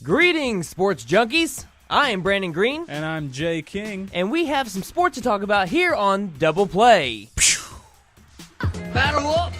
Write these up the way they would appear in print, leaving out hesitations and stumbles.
Greetings, sports junkies. I am Brandon Green. And I'm Jay King. And we have some sports to talk about here on Double Play. Battle up!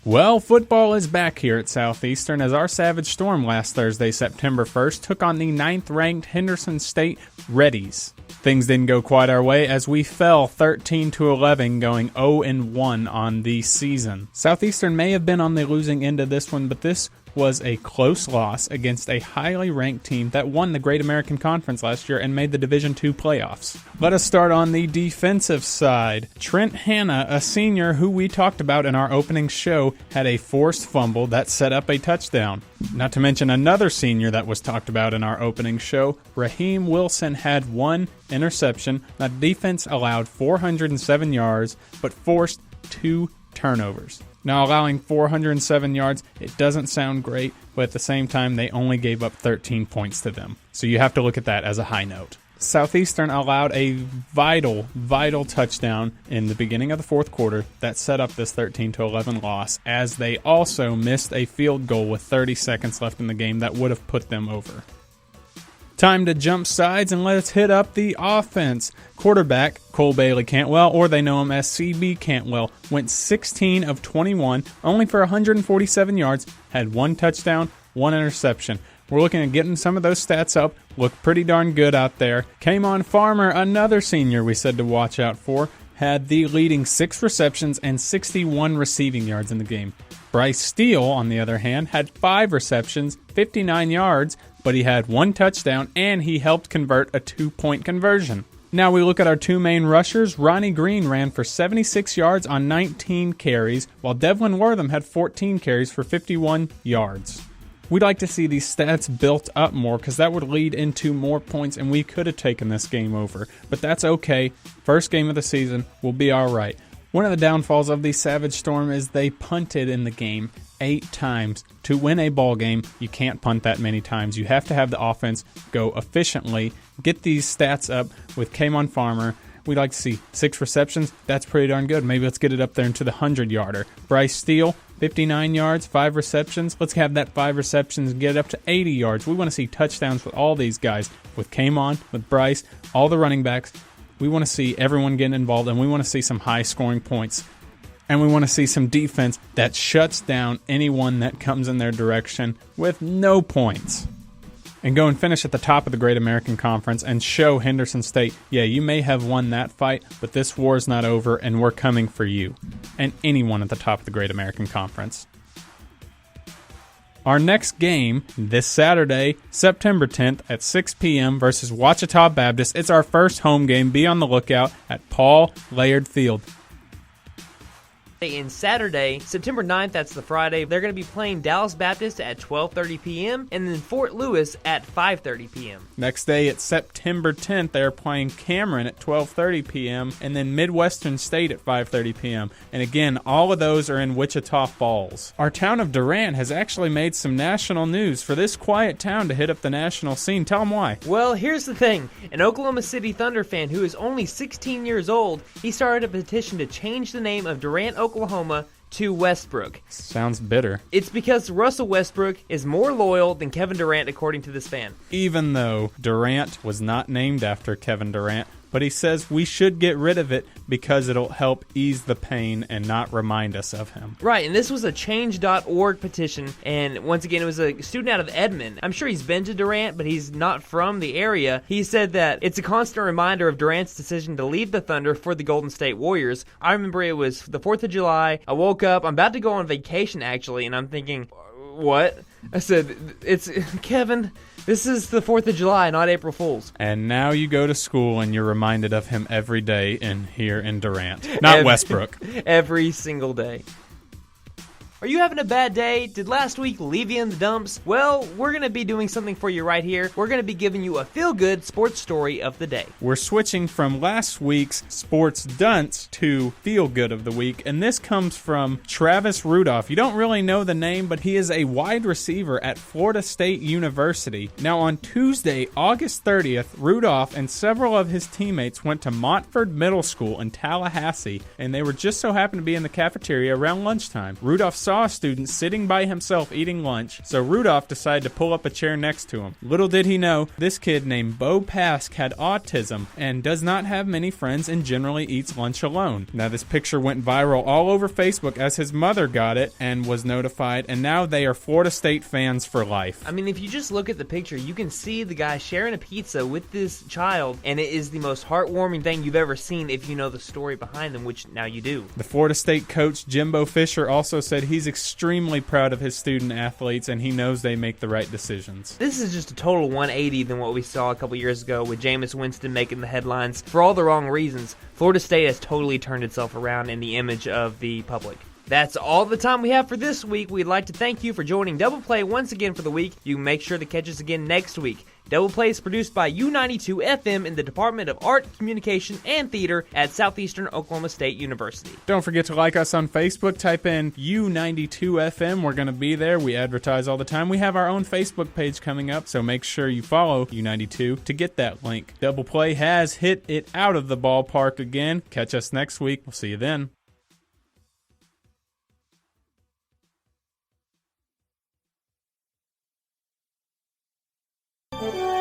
Well, football is back here at Southeastern as our Savage Storm last Thursday, September 1st, took on the 9th-ranked Henderson State Reddies. Things didn't go quite our way as we fell 13-11, going 0-1 on the season. Southeastern may have been on the losing end of this one, but this was a close loss against a highly ranked team that won the Great American Conference last year and made the Division II playoffs. Let us start on the defensive side. Trent Hanna, a senior who we talked about in our opening show, had a forced fumble that set up a touchdown. Not to mention another senior that was talked about in our opening show, Raheem Wilson, had one interception. The defense allowed 407 yards, but forced 2 turnovers. Now, allowing 407 yards, it doesn't sound great, but at the same time, they only gave up 13 points to them. So you have to look at that as a high note. Southeastern allowed a vital touchdown in the beginning of the fourth quarter that set up this 13-11 loss, as they also missed a field goal with 30 seconds left in the game that would have put them over. Time to jump sides and let's hit up the offense. Quarterback Cole Bailey Cantwell, or they know him as CB Cantwell, went 16 of 21, only for 147 yards, had 1 touchdown, 1 interception. We're looking at getting some of those stats up. Looked pretty darn good out there. K'Mon Farmer, another senior we said to watch out for, had the leading 6 receptions and 61 receiving yards in the game. Bryce Steele, on the other hand, had 5 receptions, 59 yards, but he had 1 touchdown, and he helped convert a 2-point conversion. Now we look at our 2 main rushers. Ronnie Green ran for 76 yards on 19 carries, while Devlin Wortham had 14 carries for 51 yards. We'd like to see these stats built up more because that would lead into more points, and we could have taken this game over. But that's okay. First game of the season, we'll be all right. One of the downfalls of the Savage Storm is they punted in the game 8 times. To win a ball game, you can't punt that many times. You have to have the offense go efficiently. Get these stats up with K'Mon Farmer. We'd like to see 6 receptions. That's pretty darn good. Maybe let's get it up there into the 100-yarder. Bryce Steele, 59 yards, 5 receptions. Let's have that 5 receptions and get it up to 80 yards. We want to see touchdowns with all these guys, with K'Mon, with Bryce, all the running backs. We want to see everyone getting involved, and we want to see some high-scoring points. And we want to see some defense that shuts down anyone that comes in their direction with no points. And go and finish at the top of the Great American Conference and show Henderson State, yeah, you may have won that fight, but this war is not over, and we're coming for you. And anyone at the top of the Great American Conference. Our next game this Saturday, September 10th at 6 p.m. versus Ouachita Baptist. It's our first home game. Be on the lookout at Paul Laird Field. And Saturday, September 9th, that's the Friday, they're going to be playing Dallas Baptist at 12:30 p.m. and then Fort Lewis at 5:30 p.m. Next day, it's September 10th, they're playing Cameron at 12:30 p.m. and then Midwestern State at 5:30 p.m. And again, all of those are in Wichita Falls. Our town of Durant has actually made some national news for this quiet town to hit up the national scene. Tell them why. Well, here's the thing. An Oklahoma City Thunder fan who is only 16 years old, he started a petition to change the name of Durant, Oklahoma to Westbrook. Sounds bitter. It's because Russell Westbrook is more loyal than Kevin Durant, according to this fan. Even though Durant was not named after Kevin Durant, but he says we should get rid of it because it'll help ease the pain and not remind us of him. Right, and this was a change.org petition, and once again, it was a student out of Edmond. I'm sure he's been to Durant, but he's not from the area. He said that it's a constant reminder of Durant's decision to leave the Thunder for the Golden State Warriors. I remember it was the 4th of July. I woke up, I'm about to go on vacation, actually, and I'm thinking, what? I said, it's Kevin, this is the 4th of July, not April Fool's. And now you go to school and you're reminded of him every day here in Durant. Not Westbrook. Every single day. Are you having a bad day? Did last week leave you in the dumps? Well, we're going to be doing something for you right here. We're going to be giving you a feel-good sports story of the day. We're switching from last week's sports dunce to feel-good of the week, and this comes from Travis Rudolph. You don't really know the name, but he is a wide receiver at Florida State University. Now, on Tuesday, August 30th, Rudolph and several of his teammates went to Montford Middle School in Tallahassee, and they were just so happened to be in the cafeteria around lunchtime. Rudolph saw saw a student sitting by himself eating lunch, so Rudolph decided to pull up a chair next to him. Little did he know, this kid named Bo Pask had autism and does not have many friends and generally eats lunch alone. Now this picture went viral all over Facebook as his mother got it and was notified, and now they are Florida State fans for life. I mean, if you just look at the picture, you can see the guy sharing a pizza with this child, and it is the most heartwarming thing you've ever seen if you know the story behind them, which now you do. The Florida State coach, Jimbo Fisher, also said he's extremely proud of his student athletes and he knows they make the right decisions. This is just a total 180 than what we saw a couple years ago with Jameis Winston making the headlines for all the wrong reasons. Florida State has totally turned itself around in the image of the public. That's all the time we have for this week. We'd like to thank you for joining Double Play once again for the week. You can make sure to catch us again next week. Double Play is produced by U92 FM in the Department of Art, Communication, and Theater at Southeastern Oklahoma State University. Don't forget to like us on Facebook. Type in U92 FM. We're going to be there. We advertise all the time. We have our own Facebook page coming up, so make sure you follow U92 to get that link. Double Play has hit it out of the ballpark again. Catch us next week. We'll see you then. Thank you.